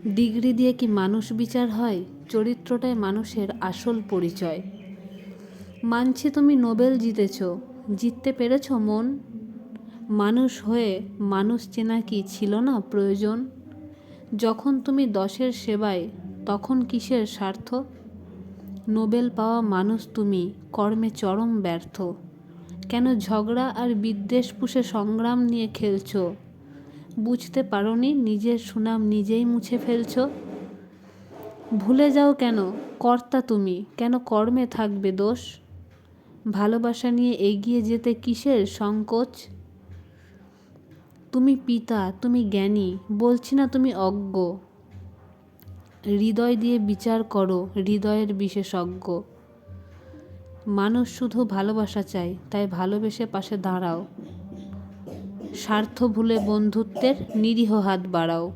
Degree দিয়ে কি মানুষ বিচার হয়? চরিত্রটাই মানুষের আসল পরিচয়। মানছি তুমি নোবেল জিতেছ, জিততে পেরেছ মন? মানুষ হয়ে মানুষ চেনা কি ছিল না প্রয়োজন? যখন তুমি 10-এর সেবায়, তখন কিসের স্বার্থ? নোবেল পাওয়া মানুষ তুমি, কর্মে চরম ব্যর্থ। কেন ঝগড়া আর বিদ্বেষ পুষে সংগ্রাম নিয়ে খেলছ? বুঝতে পারোনি নিজের সুনাম নিজেই মুছে ফেলছ? ভুলে যাও কেন কর্তা তুমি, কেন কর্মে থাকবে দোষ? ভালোবাসা নিয়ে এগিয়ে যেতে কিসের সংকোচ? তুমি পিতা, তুমি জ্ঞানী, বলছি না তুমি অজ্ঞ। হৃদয় দিয়ে বিচার করো, হৃদয়ের বিশেষজ্ঞ। মানুষ শুধু ভালোবাসা চায়, তাই ভালোবেসে পাশে দাঁড়াও। স্বার্থ ভুলে বন্ধুত্বের নিরীহ হাত বাড়াও।